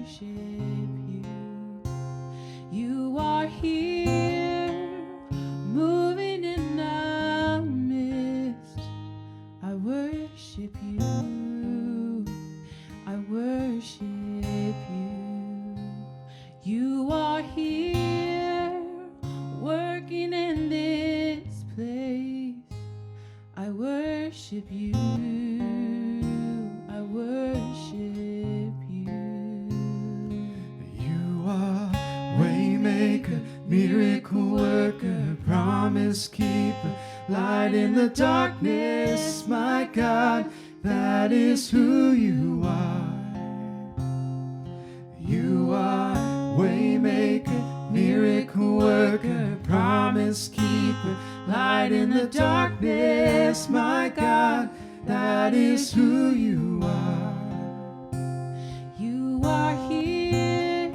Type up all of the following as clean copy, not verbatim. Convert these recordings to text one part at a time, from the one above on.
worship you. You are here, moving in the midst. I worship you. I worship you. You are here, working in this place. I worship you. I worship you. You are waymaker, miracle worker, promise keeper, light in the darkness. My God, that is who you are. You are waymaker, miracle worker, promise keeper, light in the darkness. My God, that is who you are. You are here,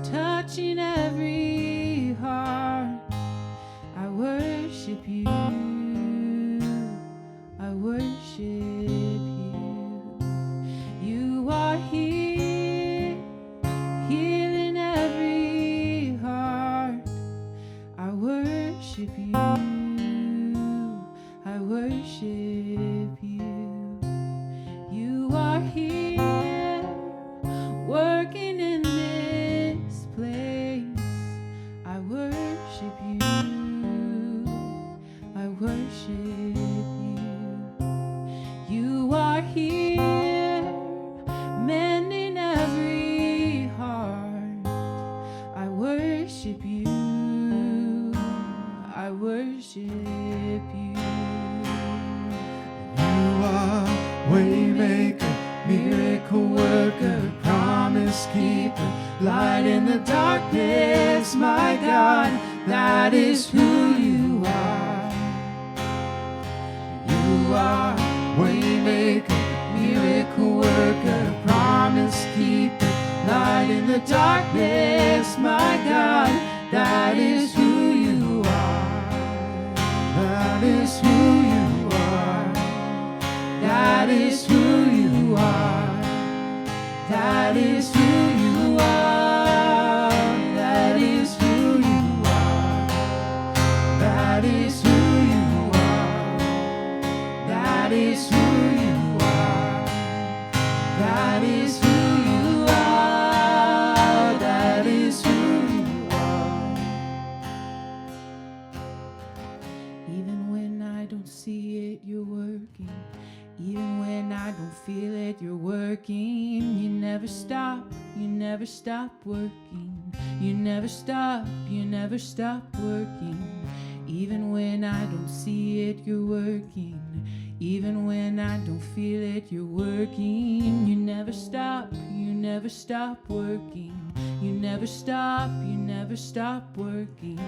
touching every heart. I worship you. I worship you. You are here, healing every heart. I worship you. I worship you. You are here, working in this place. I worship you. I worship you. You are here, mending every heart. I worship you. I worship you. You are waymaker, miracle worker, promise keeper, light in the darkness. My God, that is who you are. You are waymaker, miracle worker, promise keeper, light in the darkness. My God, that is who you are. That is who you are. That is who you are. That is who you are. That is who you are. That is who you are. That is who you are. That is who you are. That is who you are. Even when I don't see it, you're working. Even when I don't feel it, you're working. You never stop working. You never stop working. Even when I don't see it, you're working. Even when I don't feel it, you're working. You never stop working. You never stop working.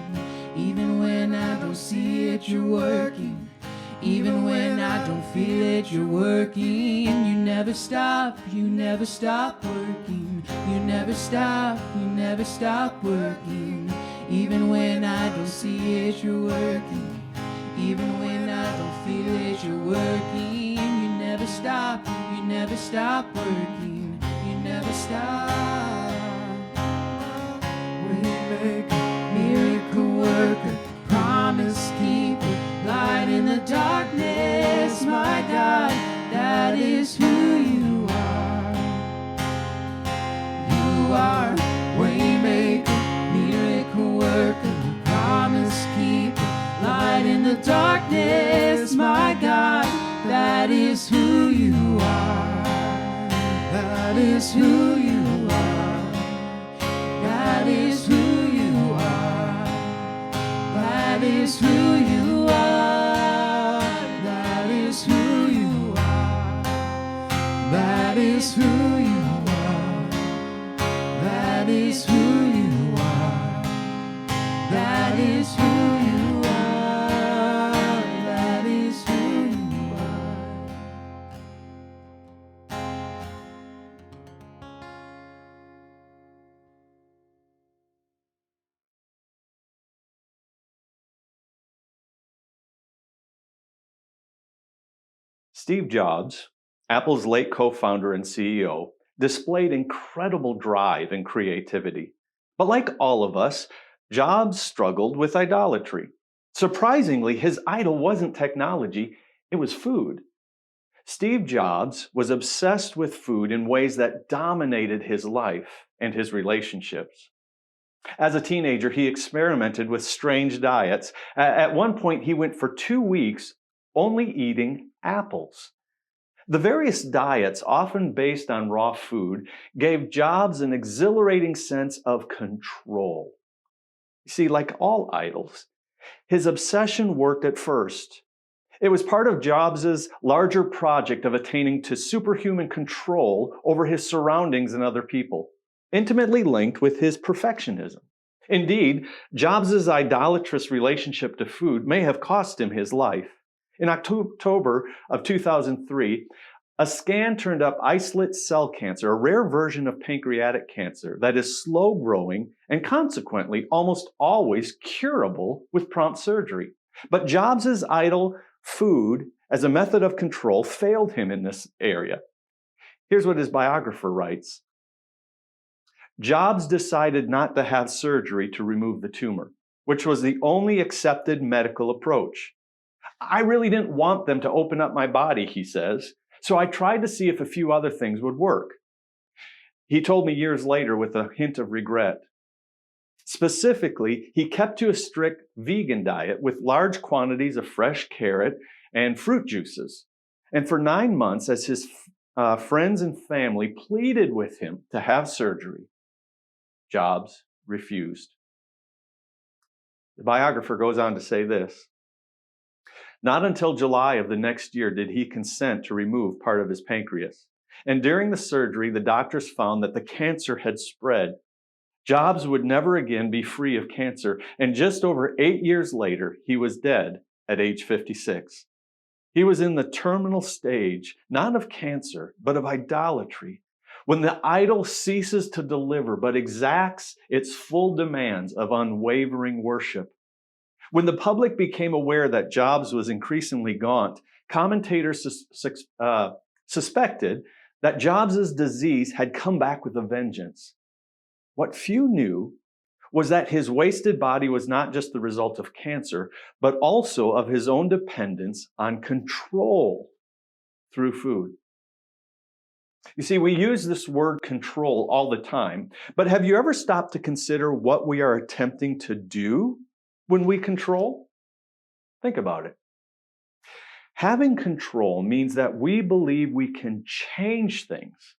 Even when I don't see it, you're working. Even when I don't feel it, you're working. You never stop working. You never stop working. Even when I don't see it, you're working. Even when I don't feel it, you're working. You never stop working. You never stop. Waymaker, miracle worker, promise keeper, light in the darkness. My God, that is who you are. You are waymaker, miracle worker, promise keeper, light in the darkness. My God, that is who you are. That is who you are. That is who you are. That is who you are. That is who you are. That is who you are. That is who you are. That is who you are. That is who you are. Steve Jobs, Apple's late co-founder and CEO, displayed incredible drive and creativity. But like all of us, Jobs struggled with idolatry. Surprisingly, his idol wasn't technology, it was food. Steve Jobs was obsessed with food in ways that dominated his life and his relationships. As a teenager, he experimented with strange diets. At one point, he went for 2 weeks only eating apples. The various diets, often based on raw food, gave Jobs an exhilarating sense of control. You see, like all idols, his obsession worked at first. It was part of Jobs' larger project of attaining to superhuman control over his surroundings and other people, intimately linked with his perfectionism. Indeed, Jobs' idolatrous relationship to food may have cost him his life. In October of 2003, a scan turned up islet cell cancer, a rare version of pancreatic cancer that is slow growing and consequently almost always curable with prompt surgery. But Jobs' idol, food, as a method of control, failed him in this area. Here's what his biographer writes. Jobs decided not to have surgery to remove the tumor, which was the only accepted medical approach. I really didn't want them to open up my body, he says, so I tried to see if a few other things would work. He told me years later with a hint of regret. Specifically, he kept to a strict vegan diet with large quantities of fresh carrot and fruit juices. And for 9 months, as his friends and family pleaded with him to have surgery, Jobs refused. The biographer goes on to say this. Not until July of the next year did he consent to remove part of his pancreas. And during the surgery, the doctors found that the cancer had spread. Jobs would never again be free of cancer, and just over 8 years later, he was dead at age 56. He was in the terminal stage, not of cancer, but of idolatry, when the idol ceases to deliver but exacts its full demands of unwavering worship. When the public became aware that Jobs was increasingly gaunt, commentators suspected that Jobs' disease had come back with a vengeance. What few knew was that his wasted body was not just the result of cancer, but also of his own dependence on control through food. You see, we use this word control all the time, but have you ever stopped to consider what we are attempting to do when we control? Think about it. Having control means that we believe we can change things.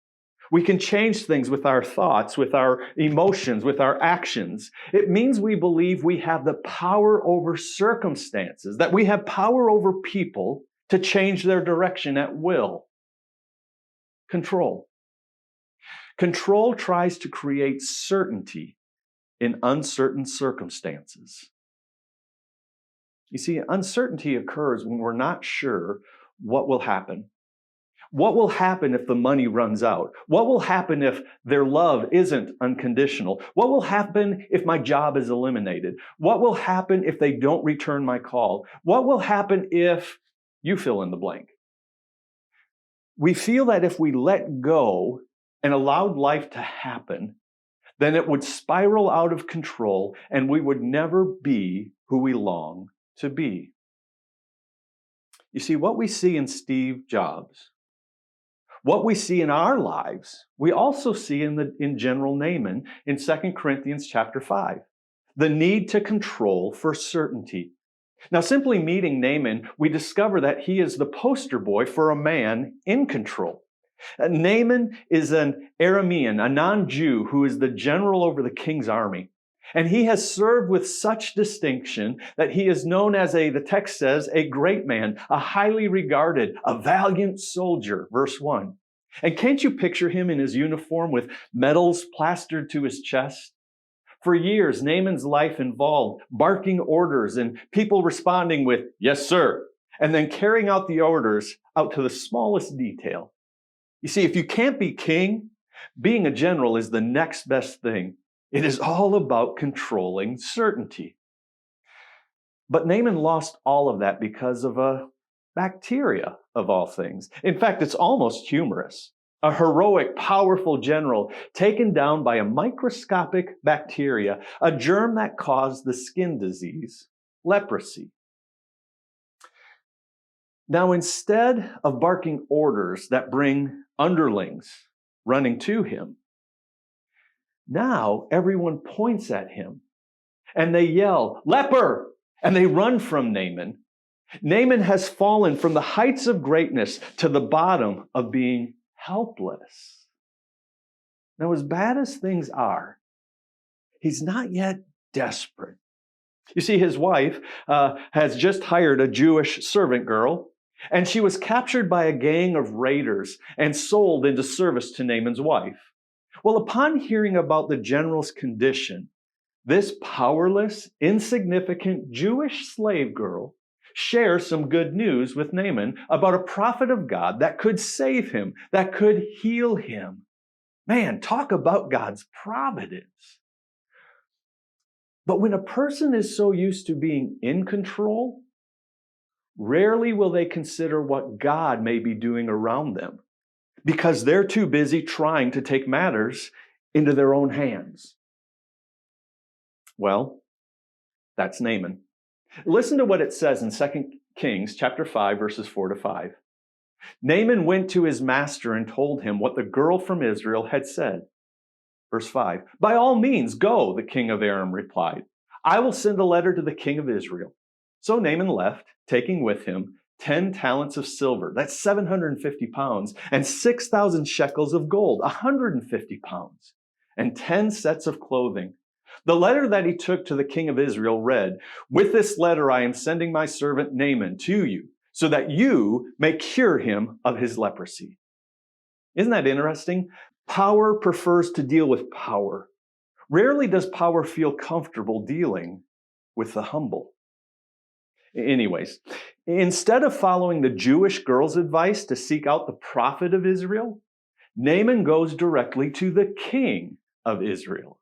We can change things with our thoughts, with our emotions, with our actions. It means we believe we have the power over circumstances, that we have power over people to change their direction at will. Control. Control tries to create certainty in uncertain circumstances. You see, uncertainty occurs when we're not sure what will happen. What will happen if the money runs out? What will happen if their love isn't unconditional? What will happen if my job is eliminated? What will happen if they don't return my call? What will happen if you fill in the blank? We feel that if we let go and allowed life to happen, then it would spiral out of control and we would never be who we long to be. You see, what we see in Steve Jobs, what we see in our lives, we also see in General Naaman in 2 Corinthians chapter 5. The need to control for certainty. Now, simply meeting Naaman, we discover that he is the poster boy for a man in control. Naaman is an Aramean, a non-Jew who is the general over the king's army. And he has served with such distinction that he is known as the text says, a great man, a highly regarded, a valiant soldier, verse 1. And can't you picture him in his uniform with medals plastered to his chest? For years, Naaman's life involved barking orders and people responding with, yes, sir, and then carrying out the orders out to the smallest detail. You see, if you can't be king, being a general is the next best thing. It is all about controlling certainty. But Naaman lost all of that because of a bacteria, of all things. In fact, it's almost humorous. a heroic, powerful general taken down by a microscopic bacteria, a germ that caused the skin disease, leprosy. Now, instead of barking orders that bring underlings running to him, now everyone points at him and they yell, "Leper!" and they run from Naaman. Naaman has fallen from the heights of greatness to the bottom of being helpless. Now, as bad as things are, he's not yet desperate. You see, his wife has just hired a Jewish servant girl, and she was captured by a gang of raiders and sold into service to Naaman's wife. Well, upon hearing about the general's condition, this powerless, insignificant Jewish slave girl shares some good news with Naaman about a prophet of God that could save him, that could heal him. Man, talk about God's providence. But when a person is so used to being in control, rarely will they consider what God may be doing around them because they're too busy trying to take matters into their own hands. Well, that's Naaman. Listen to what it says in 2 Kings chapter 5, verses 4-5. Naaman went to his master and told him what the girl from Israel had said. Verse 5, "By all means, go," the king of Aram replied. "I will send a letter to the king of Israel." So Naaman left, taking with him 10 talents of silver, that's 750 pounds, and 6,000 shekels of gold, 150 pounds, and 10 sets of clothing. The letter that he took to the king of Israel read, "With this letter I am sending my servant Naaman to you, so that you may cure him of his leprosy." Isn't that interesting? Power prefers to deal with power. Rarely does power feel comfortable dealing with the humble. Anyways, instead of following the Jewish girl's advice to seek out the prophet of Israel, Naaman goes directly to the king of Israel.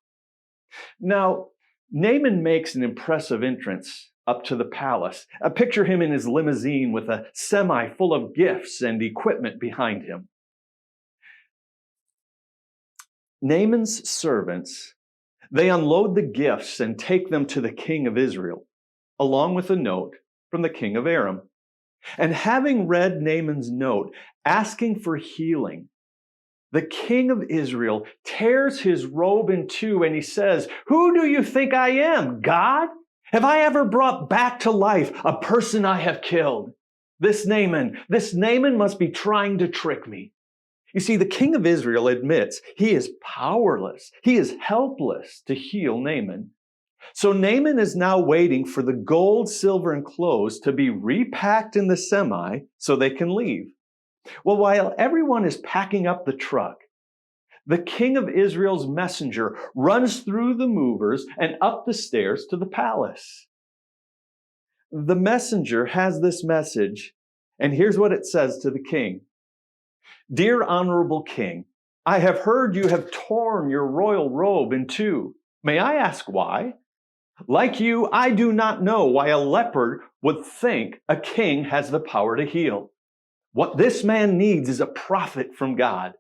Now, Naaman makes an impressive entrance up to the palace. Picture him in his limousine with a semi full of gifts and equipment behind him. Naaman's servants, they unload the gifts and take them to the king of Israel, along with a note from the king of Aram. And having read Naaman's note asking for healing, the king of Israel tears his robe in two and he says, "Who do you think I am, God? Have I ever brought back to life a person I have killed? This Naaman must be trying to trick me." You see, the king of Israel admits he is powerless. He is helpless to heal Naaman. So Naaman is now waiting for the gold, silver, and clothes to be repacked in the semi so they can leave. Well, while everyone is packing up the truck, the king of Israel's messenger runs through the movers and up the stairs to the palace. The messenger has this message, and here's what it says to the king. "Dear honorable king, I have heard you have torn your royal robe in two. May I ask why? Like you, I do not know why a leopard would think a king has the power to heal. What this man needs is a prophet from God.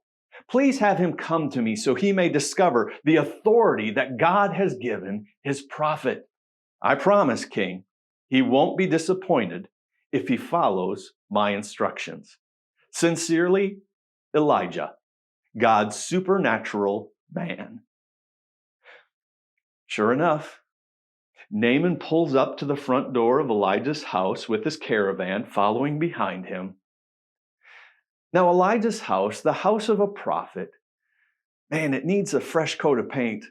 Please have him come to me so he may discover the authority that God has given his prophet. I promise, king, he won't be disappointed if he follows my instructions. Sincerely, Elijah, God's supernatural man." Sure enough, Naaman pulls up to the front door of Elijah's house with his caravan following behind him. Now, Elijah's house, the house of a prophet, man, it needs a fresh coat of paint.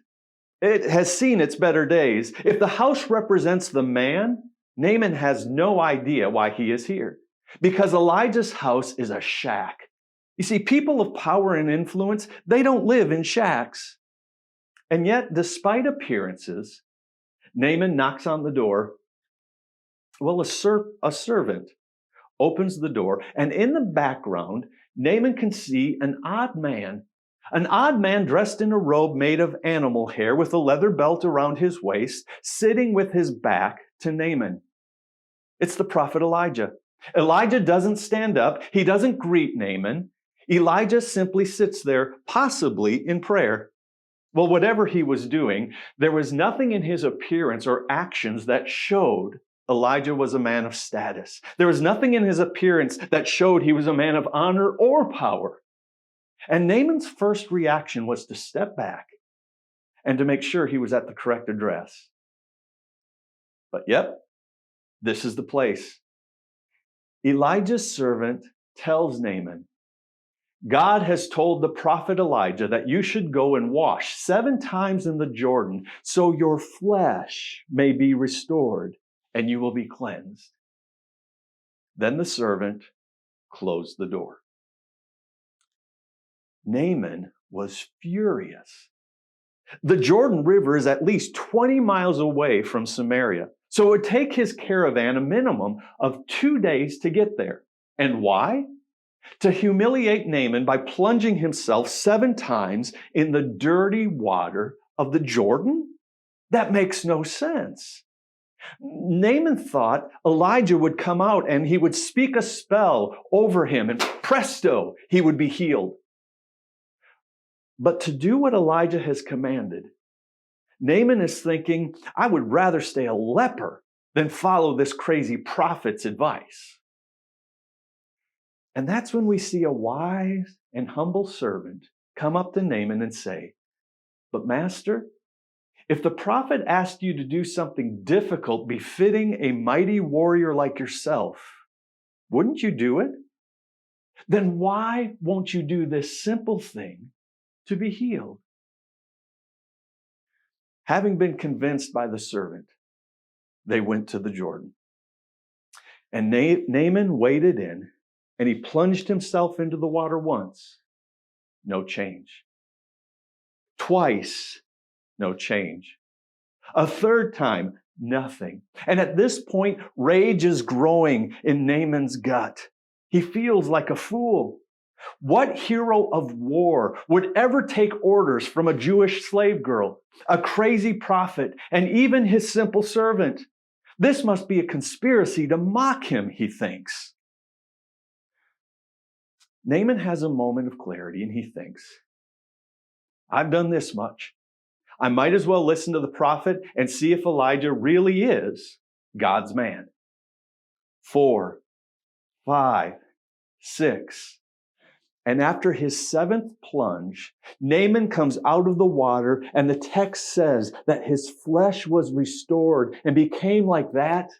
It has seen its better days. If the house represents the man, Naaman has no idea why he is here, because Elijah's house is a shack. You see, people of power and influence, they don't live in shacks. And yet, despite appearances, Naaman knocks on the door. Well, a servant opens the door, and in the background, Naaman can see an odd man dressed in a robe made of animal hair with a leather belt around his waist, sitting with his back to Naaman. It's the prophet Elijah. Elijah doesn't stand up. He doesn't greet Naaman. Elijah simply sits there, possibly in prayer. Well, whatever he was doing, there was nothing in his appearance or actions that showed Elijah was a man of status. There was nothing in his appearance that showed he was a man of honor or power. And Naaman's first reaction was to step back and to make sure he was at the correct address. But yep, this is the place. Elijah's servant tells Naaman, God has told the prophet Elijah that you should go and wash 7 times in the Jordan so your flesh may be restored and you will be cleansed. Then the servant closed the door. Naaman was furious. The Jordan River is at least 20 miles away from Samaria, so it would take his caravan a minimum of 2 days to get there. And why? To humiliate Naaman by plunging himself 7 times in the dirty water of the Jordan? That makes no sense. Naaman thought Elijah would come out and he would speak a spell over him and presto, he would be healed. But to do what Elijah has commanded, Naaman is thinking, I would rather stay a leper than follow this crazy prophet's advice. And that's when we see a wise and humble servant come up to Naaman and say, but master, if the prophet asked you to do something difficult befitting a mighty warrior like yourself, wouldn't you do it? Then why won't you do this simple thing to be healed? Having been convinced by the servant, they went to the Jordan. And Naaman waded in, and he plunged himself into the water once. No change. Twice, no change. A third time, nothing. And at this point, rage is growing in Naaman's gut. He feels like a fool. What hero of war would ever take orders from a Jewish slave girl, a crazy prophet, and even his simple servant? This must be a conspiracy to mock him, he thinks. Naaman has a moment of clarity and he thinks, I've done this much. I might as well listen to the prophet and see if Elijah really is God's man. 4, 5, 6. And after his 7th plunge, Naaman comes out of the water, and the text says that his flesh was restored and became like that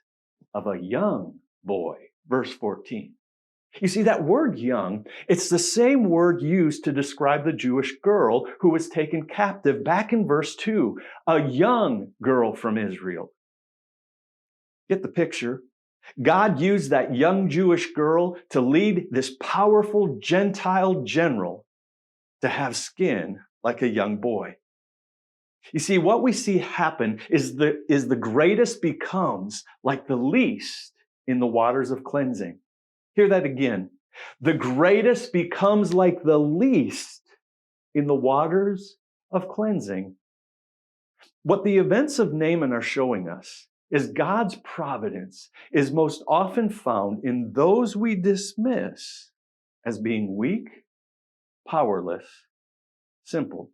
of a young boy. Verse 14. You see, that word young, it's the same word used to describe the Jewish girl who was taken captive back in verse 2, a young girl from Israel. Get the picture? God used that young Jewish girl to lead this powerful Gentile general to have skin like a young boy. You see, what we see happen is the greatest becomes like the least in the waters of cleansing. Hear that again. The greatest becomes like the least in the waters of cleansing. What the events of Naaman are showing us is God's providence is most often found in those we dismiss as being weak, powerless, simple.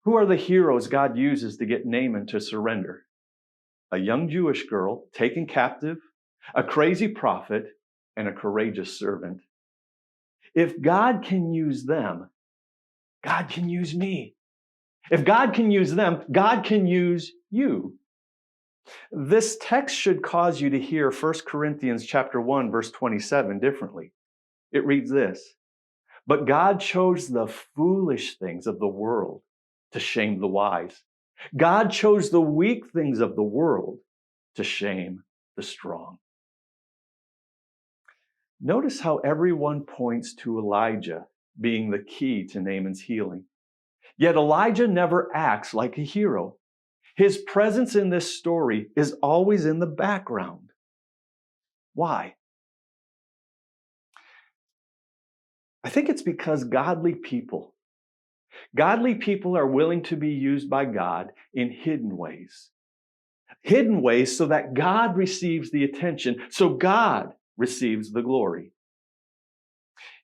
Who are the heroes God uses to get Naaman to surrender? A young Jewish girl taken captive, a crazy prophet, and a courageous servant. If God can use them, God can use me. If God can use them, God can use you. This text should cause you to hear 1 Corinthians chapter 1, verse 27 differently. It reads this, but God chose the foolish things of the world to shame the wise. God chose the weak things of the world to shame the strong. Notice how everyone points to Elijah being the key to Naaman's healing. Yet Elijah never acts like a hero. His presence in this story is always in the background. Why? I think it's because godly people are willing to be used by God in hidden ways. Hidden ways so that God receives the attention, so God receives the glory.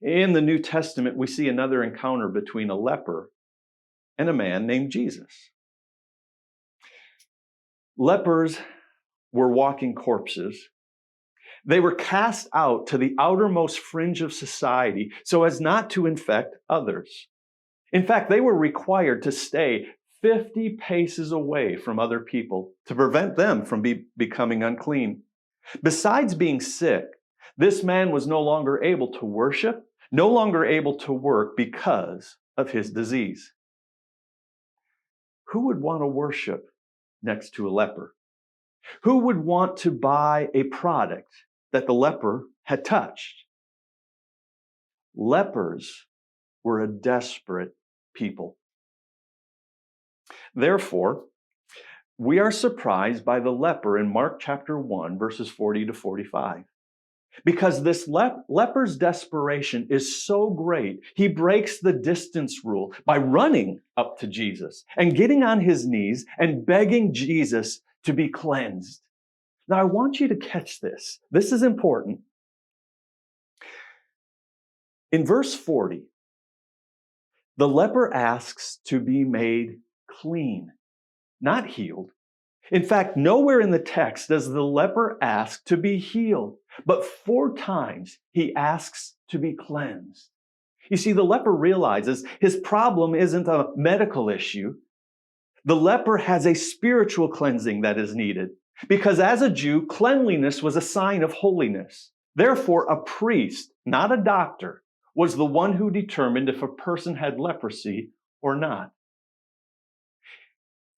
In the New Testament, we see another encounter between a leper and a man named Jesus. Lepers were walking corpses. They were cast out to the outermost fringe of society so as not to infect others. In fact, they were required to stay 50 paces away from other people to prevent them from becoming unclean. Besides being sick, this man was no longer able to worship, no longer able to work because of his disease. Who would want to worship next to a leper? Who would want to buy a product that the leper had touched? Lepers were a desperate people. Therefore, we are surprised by the leper in Mark chapter 1, verses 40 to 45. Because this leper's desperation is so great, he breaks the distance rule by running up to Jesus and getting on his knees and begging Jesus to be cleansed. Now, I want you to catch this. This is important. In verse 40, the leper asks to be made clean, not healed. In fact, nowhere in the text does the leper ask to be healed, but 4 times he asks to be cleansed. You see, the leper realizes his problem isn't a medical issue. The leper has a spiritual cleansing that is needed, because as a Jew, cleanliness was a sign of holiness. Therefore, a priest, not a doctor, was the one who determined if a person had leprosy or not.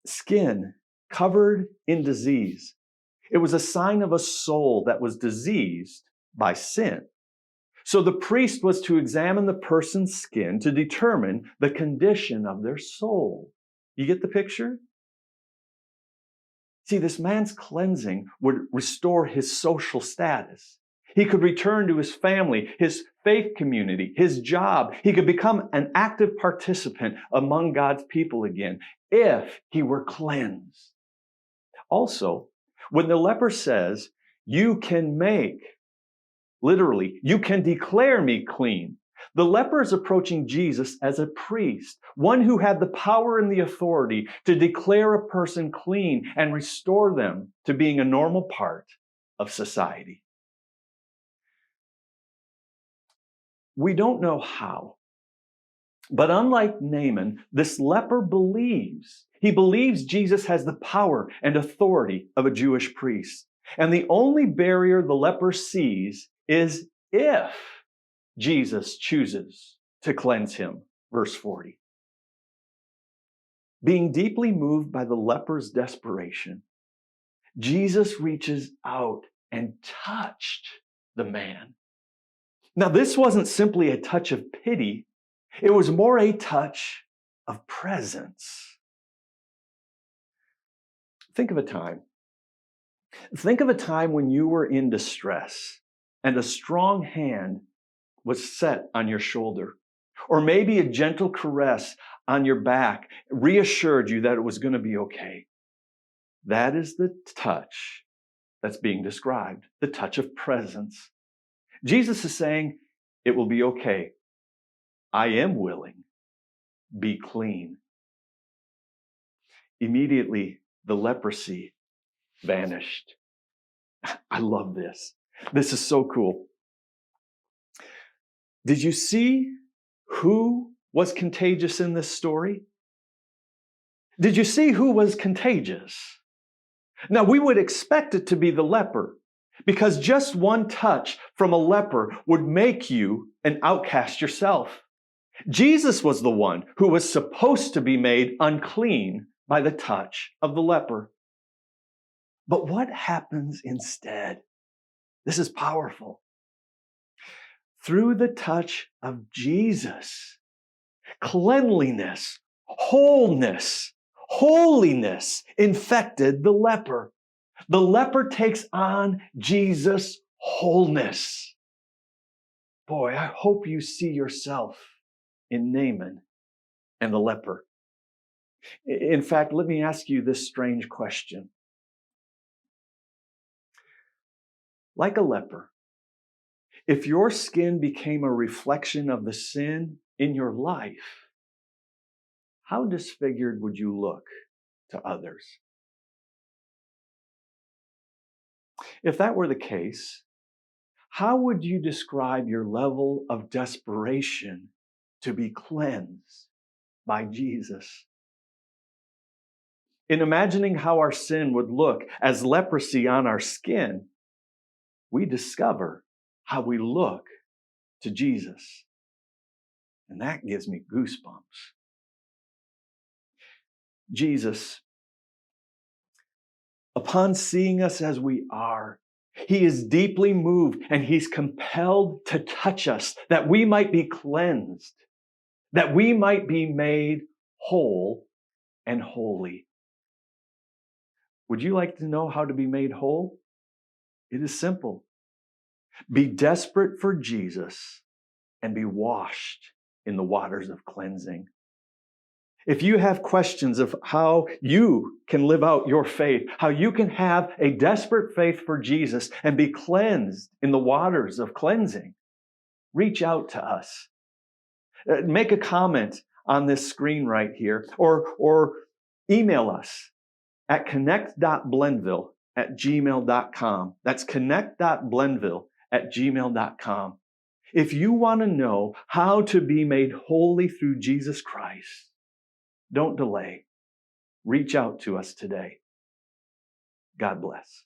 Skin covered in disease. It was a sign of a soul that was diseased by sin. So the priest was to examine the person's skin to determine the condition of their soul. You get the picture? See, this man's cleansing would restore his social status. He could return to his family, his faith community, his job. He could become an active participant among God's people again if he were cleansed. Also, when the leper says, "You can make," literally, "you can declare me clean," the leper is approaching Jesus as a priest, one who had the power and the authority to declare a person clean and restore them to being a normal part of society. We don't know how, but unlike Naaman, this leper believes. He believes Jesus has the power and authority of a Jewish priest. And the only barrier the leper sees is if Jesus chooses to cleanse him. Verse 40. Being deeply moved by the leper's desperation, Jesus reaches out and touched the man. Now, this wasn't simply a touch of pity. It was more a touch of presence. Think of a time. Think of a time when you were in distress and a strong hand was set on your shoulder, or maybe a gentle caress on your back reassured you that it was going to be okay. That is the touch that's being described, the touch of presence. Jesus is saying, it will be okay. I am willing. Be clean. Immediately, the leprosy vanished. I love this. This is so cool. Did you see who was contagious in this story? Did you see who was contagious? Now, we would expect it to be the leper, because just one touch from a leper would make you an outcast yourself. Jesus was the one who was supposed to be made unclean by the touch of the leper. But what happens instead? This is powerful. Through the touch of Jesus, cleanliness, wholeness, holiness infected the leper. The leper takes on Jesus' wholeness. Boy, I hope you see yourself in Naaman and the leper. In fact, let me ask you this strange question. Like a leper, If your skin became a reflection of the sin in your life, how disfigured would you look to others? If that were the case, how would you describe your level of desperation to be cleansed by Jesus? In imagining how our sin would look as leprosy on our skin, we discover how we look to Jesus. And that gives me goosebumps. Jesus, upon seeing us as we are, he is deeply moved and he's compelled to touch us that we might be cleansed, that we might be made whole and holy. Would you like to know how to be made whole? It is simple. Be desperate for Jesus and be washed in the waters of cleansing. If you have questions of how you can live out your faith, how you can have a desperate faith for Jesus and be cleansed in the waters of cleansing, reach out to us. Make a comment on this screen right here, or email us at connect.blendville@gmail.com. That's connect.blendville@gmail.com. If you want to know how to be made holy through Jesus Christ, don't delay. Reach out to us today. God bless.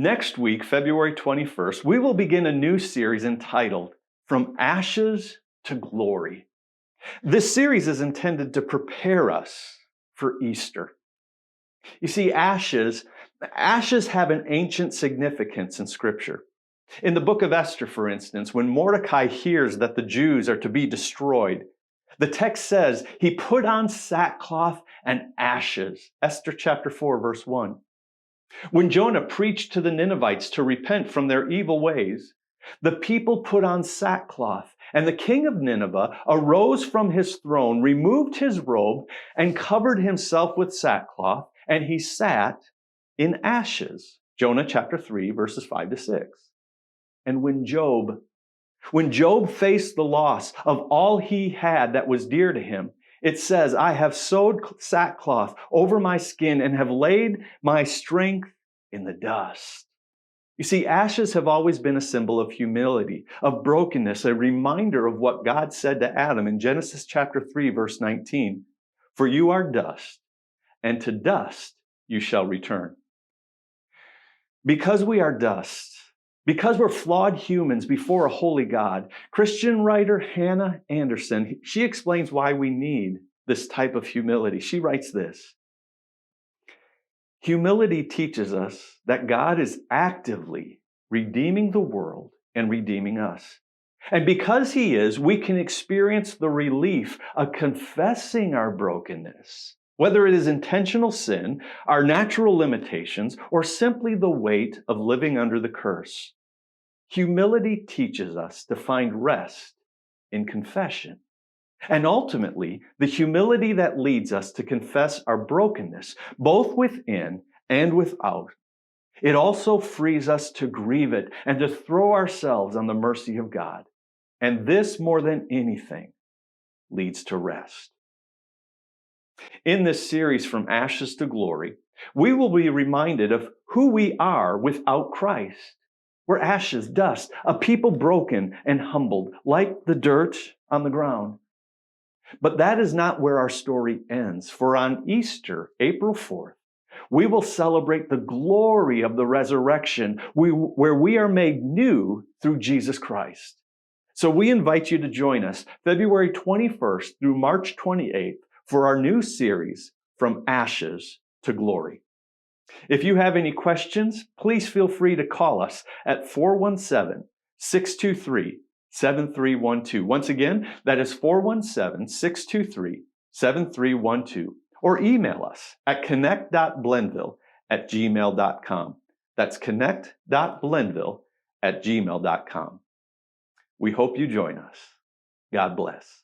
Next week, February 21st, we will begin a new series entitled From Ashes to Glory. This series is intended to prepare us for Easter. You see, ashes have an ancient significance in Scripture. In the book of Esther, for instance, when Mordecai hears that the Jews are to be destroyed, the text says he put on sackcloth and ashes. Esther chapter 4, verse 1. When Jonah preached to the Ninevites to repent from their evil ways, the people put on sackcloth, and the king of Nineveh arose from his throne, removed his robe, and covered himself with sackcloth, and he sat in ashes. Jonah chapter 3, verses 5 to 6. And when Job faced the loss of all he had that was dear to him, it says, I have sewed sackcloth over my skin and have laid my strength in the dust. You see, ashes have always been a symbol of humility, of brokenness, a reminder of what God said to Adam in Genesis chapter 3, verse 19. For you are dust, and to dust you shall return. Because we are dust, because we're flawed humans before a holy God, Christian writer Hannah Anderson, she explains why we need this type of humility. She writes this: humility teaches us that God is actively redeeming the world and redeeming us. And because He is, we can experience the relief of confessing our brokenness, whether it is intentional sin, our natural limitations, or simply the weight of living under the curse. Humility teaches us to find rest in confession. And ultimately, the humility that leads us to confess our brokenness, both within and without. It also frees us to grieve it and to throw ourselves on the mercy of God. And this, more than anything, leads to rest. In this series, From Ashes to Glory, we will be reminded of who we are without Christ. We're ashes, dust, a people broken and humbled, like the dirt on the ground. But that is not where our story ends, for on Easter, April 4th, we will celebrate the glory of the resurrection, where we are made new through Jesus Christ. So we invite you to join us February 21st through March 28th for our new series, From Ashes to Glory. If you have any questions, please feel free to call us at 417-623-7312. Once again, that is 417-623-7312. Or email us at connect.blendville@gmail.com. That's connect.blendville@gmail.com. We hope you join us. God bless.